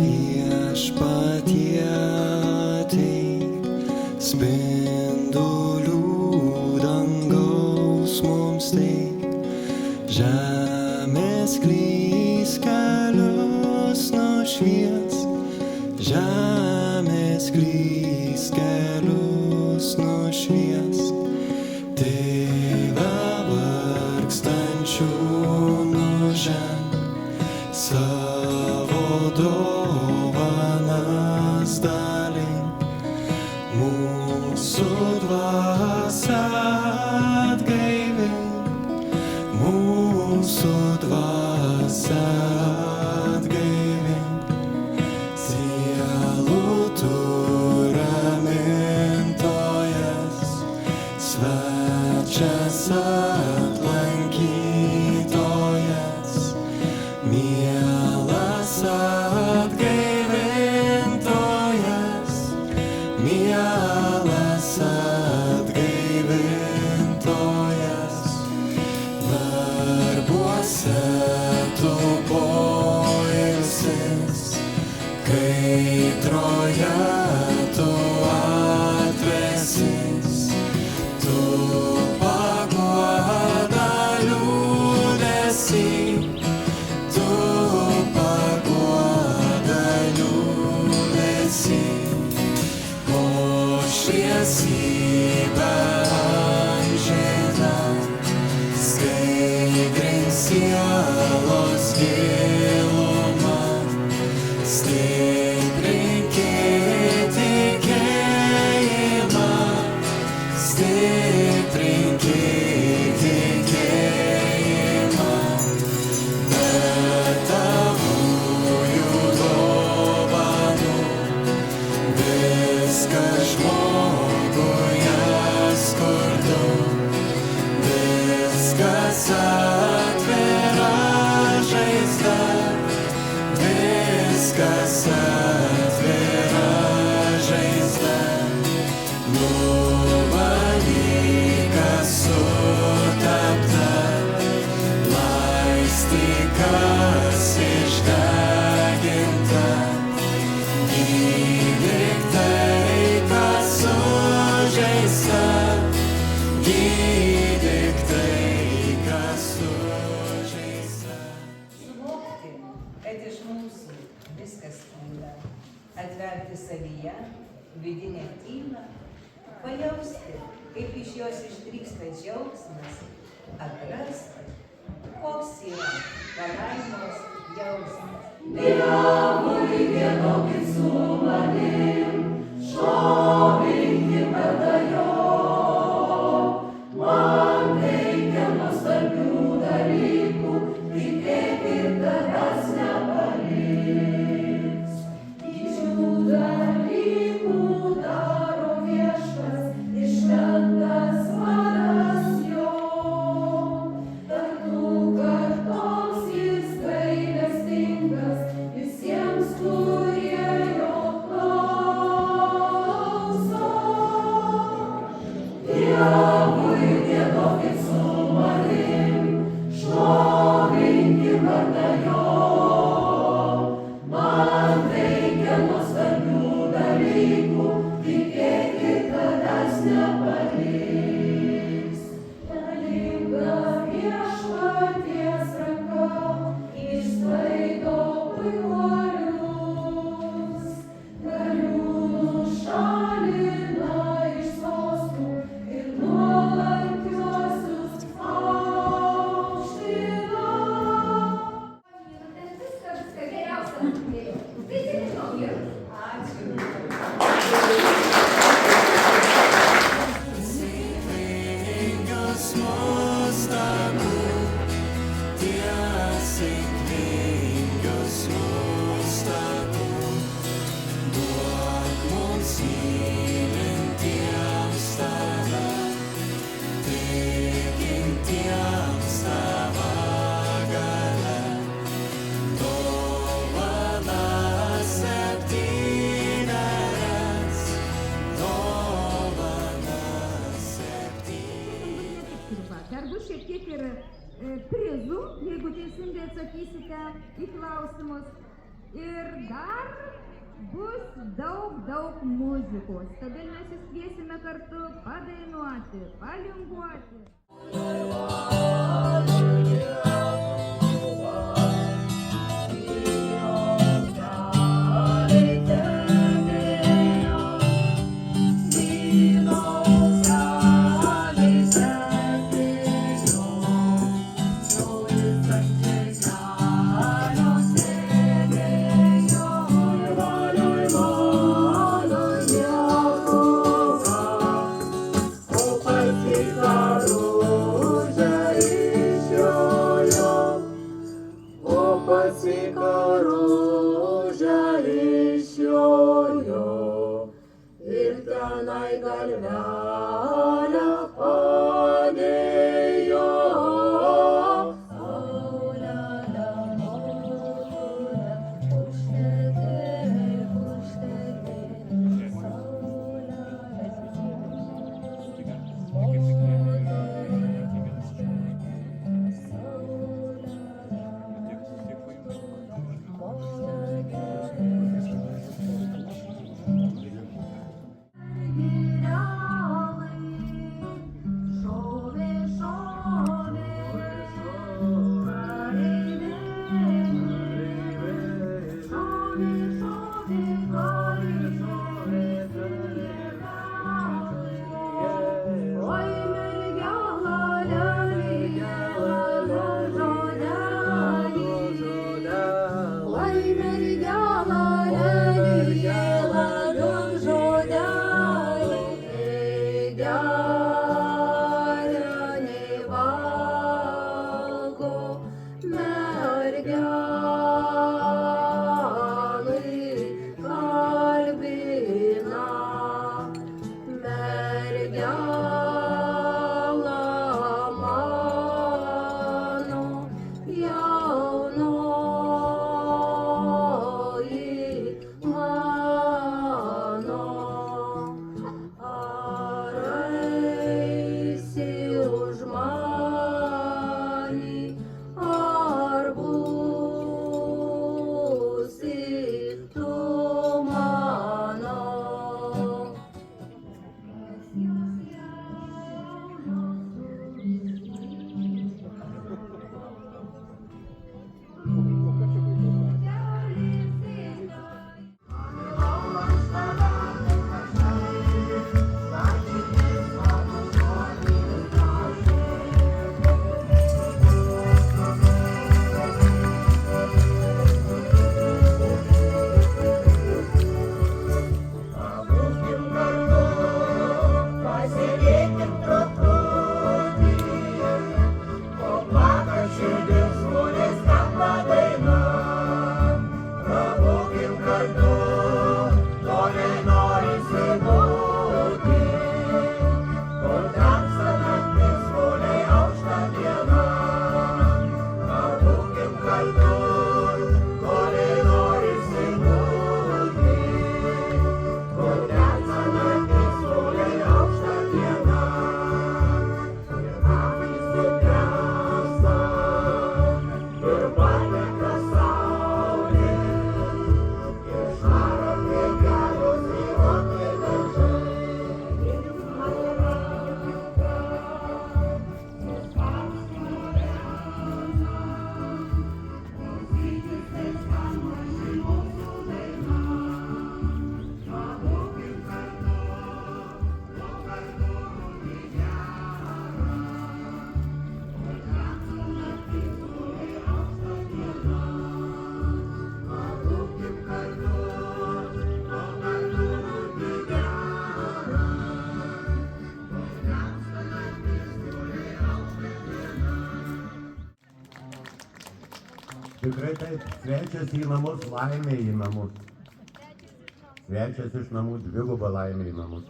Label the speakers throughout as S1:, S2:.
S1: viešpatie ateik, spindulių dangaus mums teik, žemės klys kelius nušvies, žemės klys kelius nušvies. Tėve vargstančių nuženk, savo dovanas dalink, mūsų dvasią atgaivink, mūsų dvasią atgaivink. Sielų tu ramintojas, svečias aplankytojas, mielas atgaivintojas, mielas atgaivintojas. Darbuose tu poilsis, kaitroje tu atvėsis, tu paguoda liūdesį, tu paguoda liūdesį, o šviesybė amžina skaidrins sielos gilumą, stiprinkit tikėjimą, stiprinkit tikėjimą. Be tavųjų dovanų viskas žmoguje skurdu, viskas atvira žaizda, viskas atvira žaizda. Nuvalyka sutepta, laistykas išdeginta, gydyk tai, kas sužeista, gydyk tai, kas sužeista.
S2: Suvokti, kad iš mūsų viskas kyla, atverti savyje vidinę tylą, pajausti, kaip iš jos ištryksta džiaugsmas, atrasti, koks yra palaimos jausmas.
S3: Dievui vienokit su manim, šlovinkim vardą jo. Man reikia nuostabių dalykų, tikėkit, tavęs nepaliks. Didžių dalykų daro viešpats, ir šventas vardas jo. Kartų kartoms jis gailestingas visiems, kurie jo klauso. Dievui giedokit su manim, šlovinkim vardą jo. Man reikia nuostabių dalykų, tikėkit, tavęs nepaliks. Galinga viešpaties ranka išsklaido puikuolius, galiūnus šalina iš sostų ir nuolankiuosius aukština. Viską geriausia norėjau. Tai nežinau, vyrų. Ačiū.
S1: Sėkmingas nuostabu, tie sėkmingas nuostabu, duok mums mylintiems tave, tikintiems tava galia, dovanas septynias, dovanas septynias.
S4: Dar bus šiek tiek ir prizų, jeigu teisingai atsakysite į klausimus. Ir dar bus daug muzikos. Todėl mes jūs kviesime kartu padainuoti, palinguoti.
S5: Ir tenai galvelę padėjo. Saulelė, saulelė, užtekė,
S6: Tikrai taip, svečias į namus, laimė į namus. Svečias iš namų, dviguba laimė į namus.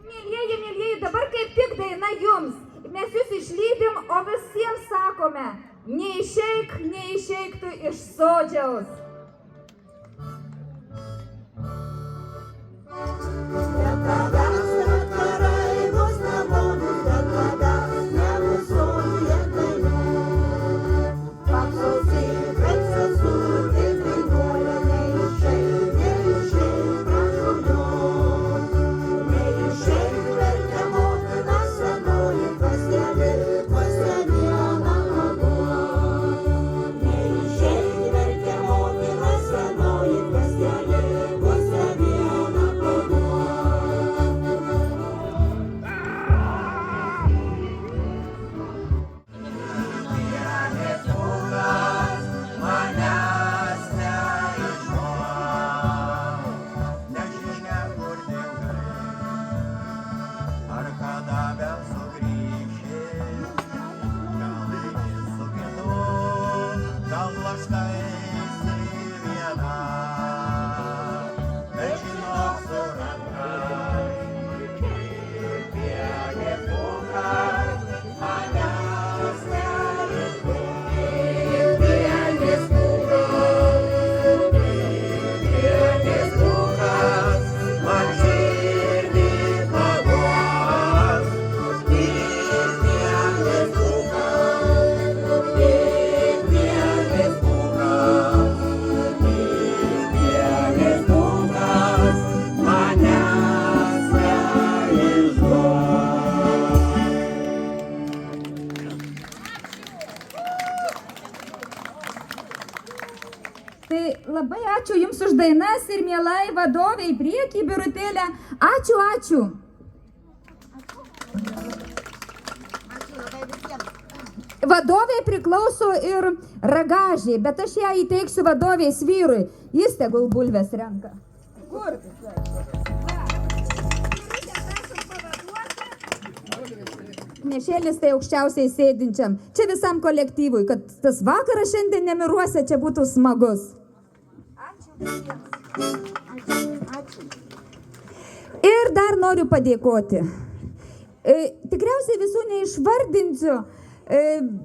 S4: Mielieji, dabar kaip tik daina jums. Mes jūs išlydim, o visiems sakome, neišeik tu iš sodžiaus.
S5: Paklausyk,
S4: Tai labai ačiū Jums už dainas ir mielai vadoviai priekį, Birutėlė. Ačiū, ačiū. Vadoviai priklauso ir ragažiai, bet aš ją įteiksiu vadovės vyrui. Jis tegul bulves renka. Kur? Nešėlis tai aukščiausiai sėdinčiam. Čia visam kolektyvui, kad tas vakaras šiandien Nemiruose čia būtų smagus. Ačiū. Ir dar noriu padėkoti. Tikriausiai visų neišvardinsiu,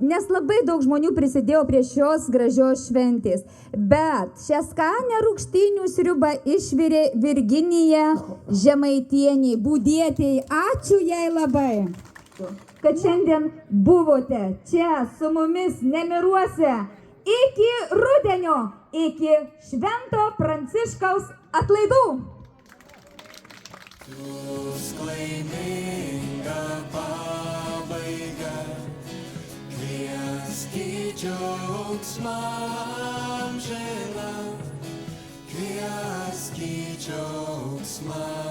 S4: nes labai daug žmonių prisidėjo prie šios gražios šventės. Bet šią skanę rūgštynių sriubą išvirė Virginija Žemaitienė, Būdietė. Ačiū jai labai, kad šiandien buvote čia su mumis Nemiruose iki rudenio, iki Švento Pranciškaus atlaidų.
S1: Siųsk laimingą pabaigą, kviesk į džiaugsmą amžiną, kviesk į džiaugsmą